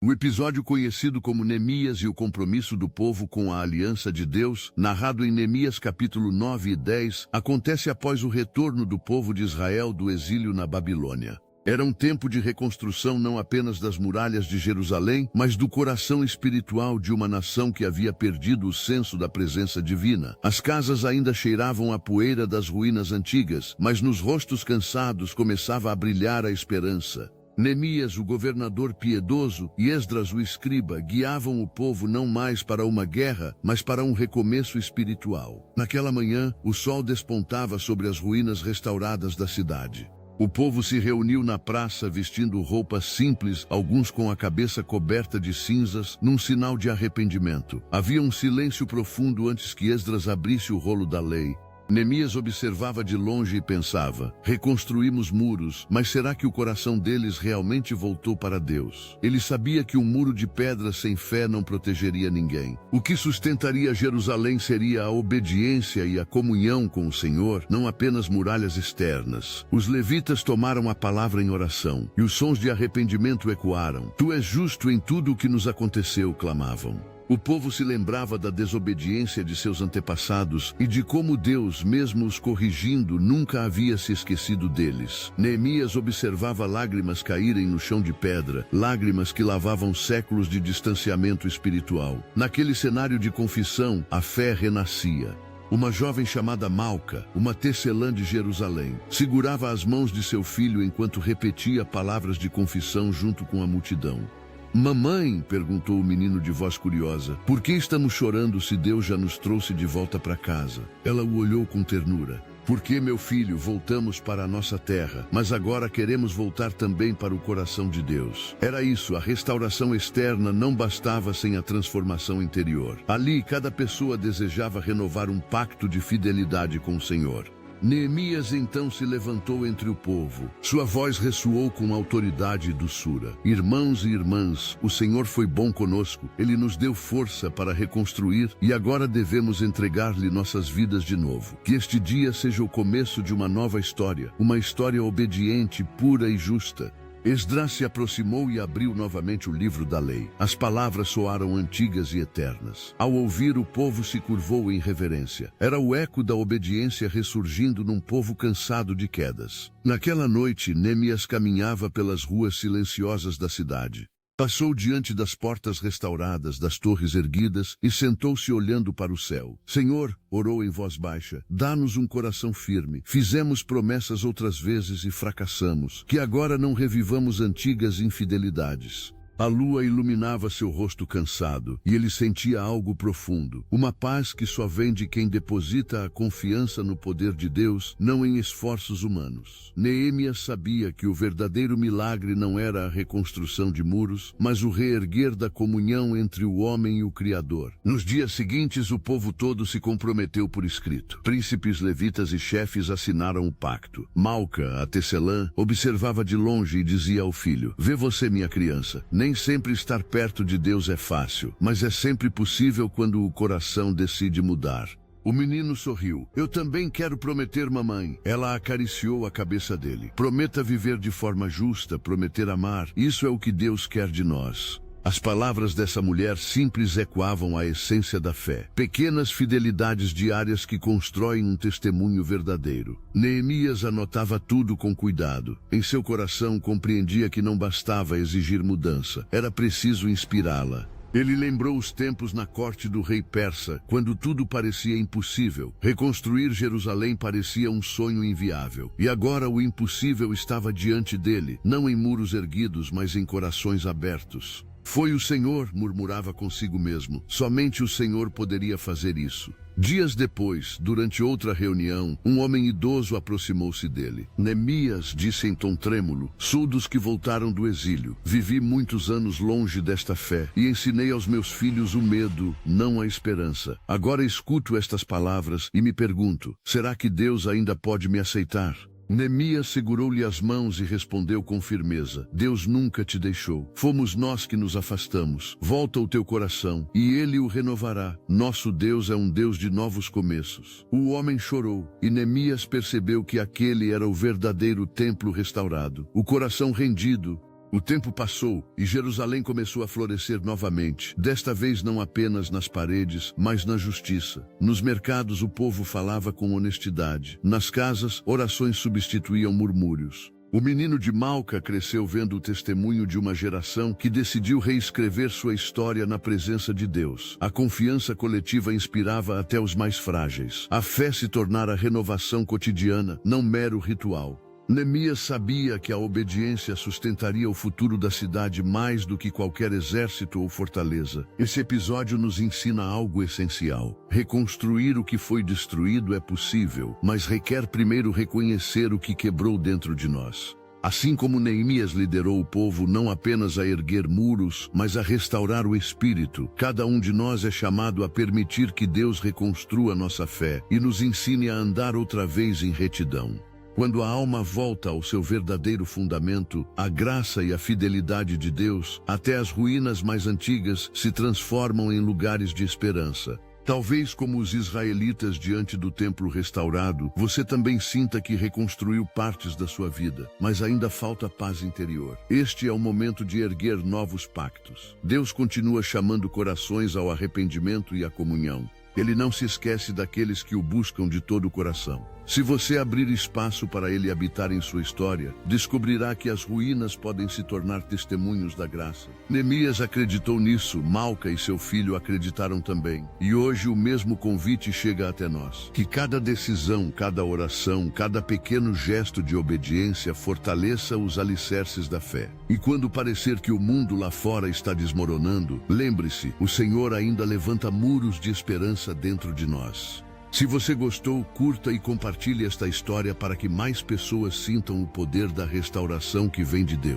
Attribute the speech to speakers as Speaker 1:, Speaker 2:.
Speaker 1: O episódio conhecido como Neemias e o compromisso do povo com a aliança de Deus, narrado em Neemias capítulo 9 e 10, acontece após o retorno do povo de Israel do exílio na Babilônia. Era um tempo de reconstrução não apenas das muralhas de Jerusalém, mas do coração espiritual de uma nação que havia perdido o senso da presença divina. As casas ainda cheiravam a poeira das ruínas antigas, mas nos rostos cansados começava a brilhar a esperança. Neemias, o governador piedoso, e Esdras, o escriba, guiavam o povo não mais para uma guerra, mas para um recomeço espiritual. Naquela manhã, o sol despontava sobre as ruínas restauradas da cidade. O povo se reuniu na praça vestindo roupas simples, alguns com a cabeça coberta de cinzas, num sinal de arrependimento. Havia um silêncio profundo antes que Esdras abrisse o rolo da lei. Neemias observava de longe e pensava: reconstruímos muros, mas será que o coração deles realmente voltou para Deus? Ele sabia que um muro de pedra sem fé não protegeria ninguém. O que sustentaria Jerusalém seria a obediência e a comunhão com o Senhor, não apenas muralhas externas. Os levitas tomaram a palavra em oração, e os sons de arrependimento ecoaram. Tu és justo em tudo o que nos aconteceu, clamavam. O povo se lembrava da desobediência de seus antepassados e de como Deus, mesmo os corrigindo, nunca havia se esquecido deles. Neemias observava lágrimas caírem no chão de pedra, lágrimas que lavavam séculos de distanciamento espiritual. Naquele cenário de confissão, a fé renascia. Uma jovem chamada Malca, uma tecelã de Jerusalém, segurava as mãos de seu filho enquanto repetia palavras de confissão junto com a multidão. Mamãe, perguntou o menino de voz curiosa, por que estamos chorando se Deus já nos trouxe de volta para casa? Ela o olhou com ternura. Porque, meu filho, voltamos para a nossa terra, mas agora queremos voltar também para o coração de Deus. Era isso, a restauração externa não bastava sem a transformação interior. Ali, cada pessoa desejava renovar um pacto de fidelidade com o Senhor. Neemias então se levantou entre o povo. Sua voz ressoou com autoridade e doçura. Irmãos e irmãs, o Senhor foi bom conosco. Ele nos deu força para reconstruir e agora devemos entregar-lhe nossas vidas de novo. Que este dia seja o começo de uma nova história, uma história obediente, pura e justa. Esdras se aproximou e abriu novamente o livro da lei. As palavras soaram antigas e eternas. Ao ouvir, o povo se curvou em reverência. Era o eco da obediência ressurgindo num povo cansado de quedas. Naquela noite, Neemias caminhava pelas ruas silenciosas da cidade. Passou diante das portas restauradas, das torres erguidas, e sentou-se olhando para o céu. Senhor, orou em voz baixa, dá-nos um coração firme. Fizemos promessas outras vezes e fracassamos. Que agora não revivamos antigas infidelidades. A lua iluminava seu rosto cansado, e ele sentia algo profundo, uma paz que só vem de quem deposita a confiança no poder de Deus, não em esforços humanos. Neemias sabia que o verdadeiro milagre não era a reconstrução de muros, mas o reerguer da comunhão entre o homem e o Criador. Nos dias seguintes, o povo todo se comprometeu por escrito. Príncipes, levitas e chefes assinaram o pacto. Malca, a tecelã, observava de longe e dizia ao filho: vê você, minha criança, nem sempre estar perto de Deus é fácil, mas é sempre possível quando o coração decide mudar. O menino sorriu. Eu também quero prometer, mamãe. Ela acariciou a cabeça dele. Prometa viver de forma justa, prometer amar. Isso é o que Deus quer de nós. As palavras dessa mulher simples ecoavam a essência da fé. Pequenas fidelidades diárias que constroem um testemunho verdadeiro. Neemias anotava tudo com cuidado. Em seu coração compreendia que não bastava exigir mudança. Era preciso inspirá-la. Ele lembrou os tempos na corte do rei persa, quando tudo parecia impossível. Reconstruir Jerusalém parecia um sonho inviável. E agora o impossível estava diante dele, não em muros erguidos, mas em corações abertos. Foi o Senhor, murmurava consigo mesmo. Somente o Senhor poderia fazer isso. Dias depois, durante outra reunião, um homem idoso aproximou-se dele. Neemias, disse em tom trêmulo, sou dos que voltaram do exílio. Vivi muitos anos longe desta fé e ensinei aos meus filhos o medo, não a esperança. Agora escuto estas palavras e me pergunto, será que Deus ainda pode me aceitar? Neemias segurou-lhe as mãos e respondeu com firmeza: Deus nunca te deixou. Fomos nós que nos afastamos. Volta o teu coração, e ele o renovará. Nosso Deus é um Deus de novos começos. O homem chorou, e Neemias percebeu que aquele era o verdadeiro templo restaurado. O coração rendido, O tempo passou e Jerusalém começou a florescer novamente, desta vez não apenas nas paredes, mas na justiça. Nos mercados o povo falava com honestidade. Nas casas, orações substituíam murmúrios. O menino de Malca cresceu vendo o testemunho de uma geração que decidiu reescrever sua história na presença de Deus. A confiança coletiva inspirava até os mais frágeis. A fé se tornara renovação cotidiana, não mero ritual. Neemias sabia que a obediência sustentaria o futuro da cidade mais do que qualquer exército ou fortaleza. Esse episódio nos ensina algo essencial. Reconstruir o que foi destruído é possível, mas requer primeiro reconhecer o que quebrou dentro de nós. Assim como Neemias liderou o povo não apenas a erguer muros, mas a restaurar o espírito, cada um de nós é chamado a permitir que Deus reconstrua nossa fé e nos ensine a andar outra vez em retidão. Quando a alma volta ao seu verdadeiro fundamento, a graça e a fidelidade de Deus, até as ruínas mais antigas, se transformam em lugares de esperança. Talvez como os israelitas diante do templo restaurado, você também sinta que reconstruiu partes da sua vida, mas ainda falta paz interior. Este é o momento de erguer novos pactos. Deus continua chamando corações ao arrependimento e à comunhão. Ele não se esquece daqueles que o buscam de todo o coração. Se você abrir espaço para ele habitar em sua história, descobrirá que as ruínas podem se tornar testemunhos da graça. Neemias acreditou nisso, Malca e seu filho acreditaram também. E hoje o mesmo convite chega até nós. Que cada decisão, cada oração, cada pequeno gesto de obediência fortaleça os alicerces da fé. E quando parecer que o mundo lá fora está desmoronando, lembre-se, o Senhor ainda levanta muros de esperança dentro de nós. Se você gostou, curta e compartilhe esta história para que mais pessoas sintam o poder da restauração que vem de Deus.